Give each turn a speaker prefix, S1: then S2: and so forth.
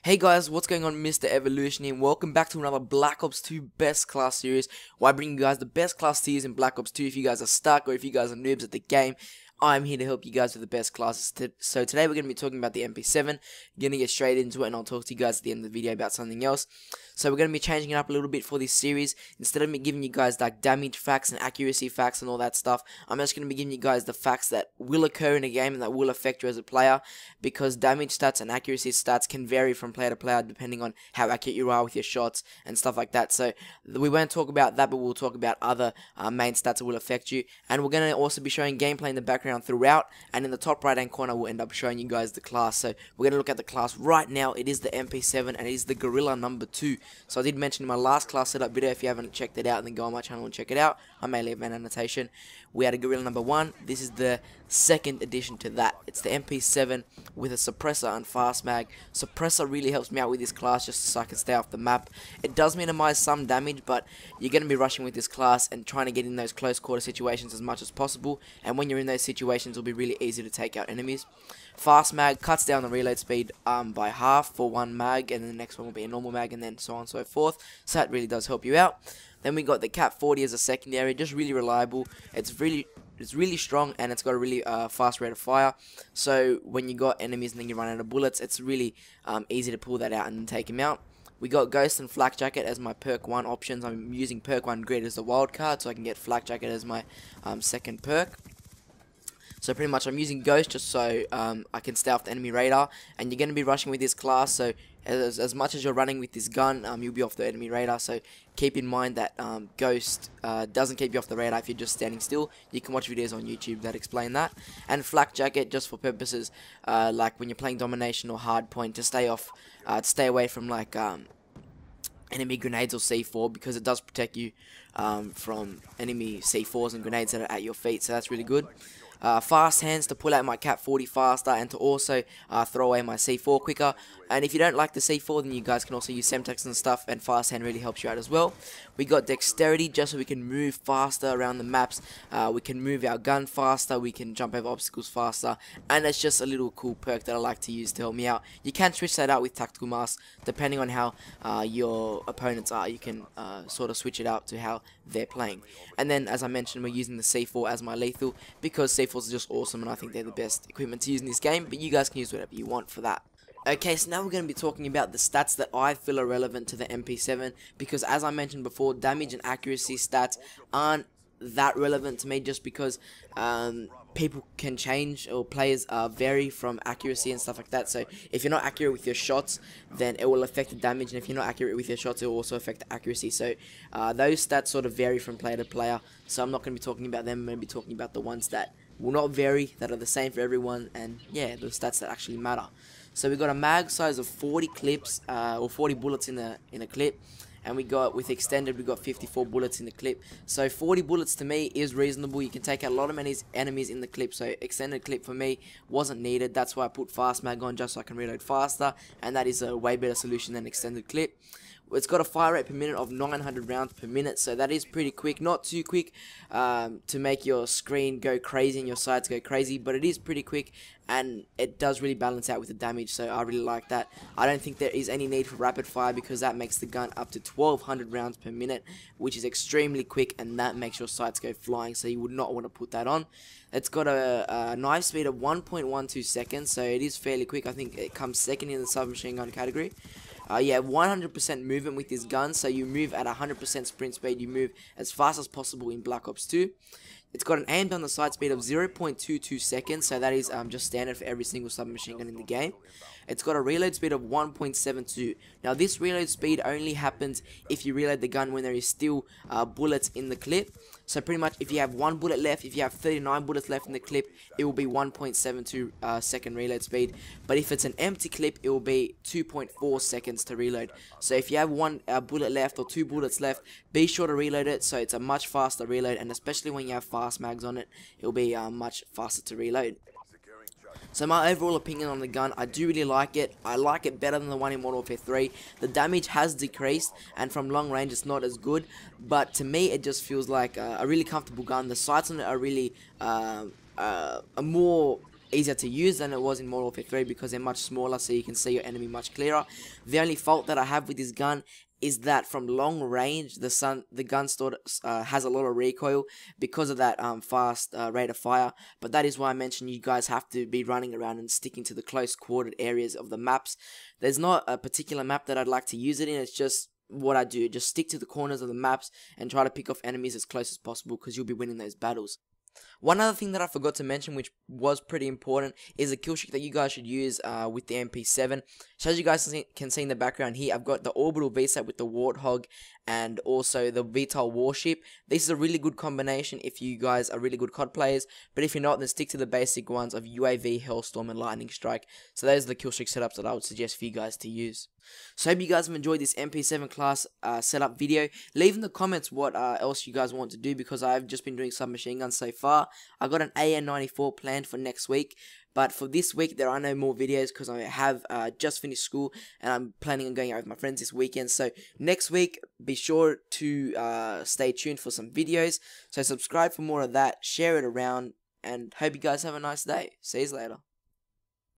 S1: Hey guys, what's going on? Mr. Evolution here. Welcome back to another Black Ops 2 Best Class series, where I bring you guys the best class tiers in Black Ops 2. If you guys are stuck or if you guys are noobs at the game, I'm here to help you guys with the best classes. So today we're going to be talking about the MP7. We're going to get straight into it, and I'll talk to you guys at the end of the video about something else. So we're going to be changing it up a little bit for this series. Instead of me giving you guys like damage facts and accuracy facts and all that stuff, I'm just going to be giving you guys the facts that will occur in a game and that will affect you as a player, because damage stats and accuracy stats can vary from player to player depending on how accurate you are with your shots and stuff like that. So we won't talk about that, but we'll talk about other main stats that will affect you. And we're going to also be showing gameplay in the background throughout, and in the top right hand corner we'll end up showing you guys the class. So we're going to look at the class right now. It is the MP7 and it is the Gorilla number 2. So I did mention in my last class setup video, if you haven't checked it out, then go on my channel and check it out. I may leave an annotation. We had a Gorilla number 1. This is the second addition to that. It's the MP7 with a suppressor and fast mag. Suppressor really helps me out with this class just so I can stay off the map. It does minimize some damage, but you're going to be rushing with this class and trying to get in those close quarter situations as much as possible, and when you're in those situations it'll be really easy to take out enemies. Fast mag cuts down the reload speed by half for one mag, and then the next one will be a normal mag, and then so on and so forth. So that really does help you out. Then we got the Cat 40 as a secondary, just really reliable. It's really strong, and it's got a really fast rate of fire. So when you got enemies and then you run out of bullets, it's really easy to pull that out and take him out. We got Ghost and Flak Jacket as my perk 1 options. I'm using perk 1 Grid as the wild card, so I can get Flak Jacket as my second perk. So pretty much I'm using Ghost just so I can stay off the enemy radar, and you're going to be rushing with this class, so as much as you're running with this gun, you'll be off the enemy radar. So keep in mind that Ghost doesn't keep you off the radar if you're just standing still. You can watch videos on YouTube that explain that. And Flak Jacket just for purposes like when you're playing domination or hardpoint, to stay off, stay away from like enemy grenades or C4, because it does protect you from enemy C4s and grenades that are at your feet, so that's really good. Fast hands to pull out my Cat 40 faster, and to also throw away my C4 quicker. And if you don't like the C4, then you guys can also use semtex and stuff, and fast hand really helps you out as well. We got dexterity just so we can move faster around the maps. We can move our gun faster, we can jump over obstacles faster, and it's just a little cool perk that I like to use to help me out. You can switch that out with tactical mask depending on how your opponents are. You can sort of switch it out to how they're playing. And then, as I mentioned, we're using the C4 as my lethal, because C4s are just awesome, and I think they're the best equipment to use in this game, but you guys can use whatever you want for that. Okay, so now we're going to be talking about the stats that I feel are relevant to the MP7, because as I mentioned before, damage and accuracy stats aren't that relevant to me, just because people can change, or players vary from accuracy and stuff like that. So if you're not accurate with your shots, then it will affect the damage, and if you're not accurate with your shots, it will also affect the accuracy. So those stats sort of vary from player to player, so I'm not going to be talking about them. I'm going to be talking about the ones that will not vary, that are the same for everyone, and yeah, the stats that actually matter. So we got a mag size of 40 clips, or 40 bullets in a clip, and we got, with extended, we got 54 bullets in the clip. So 40 bullets to me is reasonable. You can take out a lot of enemies in the clip, so extended clip for me wasn't needed. That's why I put fast mag on, just so I can reload faster, and that is a way better solution than extended clip. It's got a fire rate per minute of 900 rounds per minute, so that is pretty quick. Not too quick to make your screen go crazy and your sights go crazy, but it is pretty quick, and it does really balance out with the damage, so I really like that. I don't think there is any need for rapid fire, because that makes the gun up to 1200 rounds per minute, which is extremely quick, and that makes your sights go flying, so you would not want to put that on. It's got a knife speed of 1.12 seconds, so it is fairly quick. I think it comes second in the submachine gun category. Yeah, 100% movement with this gun, so you move at 100% sprint speed. You move as fast as possible in Black Ops 2. It's got an aim down the sight speed of 0.22 seconds, so that is just standard for every single submachine gun in the game. It's got a reload speed of 1.72. Now this reload speed only happens if you reload the gun when there is still bullets in the clip. So pretty much if you have 1 bullet left, if you have 39 bullets left in the clip, it will be 1.72 second reload speed. But if it's an empty clip, it will be 2.4 seconds to reload. So if you have 1 bullet left or 2 bullets left, be sure to reload it, so it's a much faster reload, and especially when you have fast mags on it, it will be much faster to reload. So my overall opinion on the gun, I do really like it. I like it better than the one in Modern Warfare 3. The damage has decreased, and from long range it's not as good, but to me it just feels like a really comfortable gun. The sights on it are really more easier to use than it was in Modern Warfare 3 because they're much smaller, so you can see your enemy much clearer. The only fault that I have with this gun is that from long range, the gun has a lot of recoil because of that fast rate of fire. But that is why I mentioned you guys have to be running around and sticking to the close quartered areas of the maps. There's not a particular map that I'd like to use it in, it's just what I do. Just stick to the corners of the maps and try to pick off enemies as close as possible because you'll be winning those battles. One other thing that I forgot to mention, which was pretty important, is a kill streak that you guys should use with the MP7. So as you guys can see in the background here, I've got the orbital VSAT with the Warthog and also the VTOL warship. This is a really good combination if you guys are really good COD players, but if you're not, then stick to the basic ones of UAV, Hellstorm, and Lightning Strike. So those are the kill streak setups that I would suggest for you guys to use. So I hope you guys have enjoyed this MP7 class setup video. Leave in the comments what else you guys want to do, because I've just been doing submachine guns so far. I got an AN94 planned for next week, but for this week there are no more videos because I have just finished school and I'm planning on going out with my friends this weekend. So next week, be sure to stay tuned for some videos. So subscribe for more of that, share it around, and hope you guys have a nice day. See you later.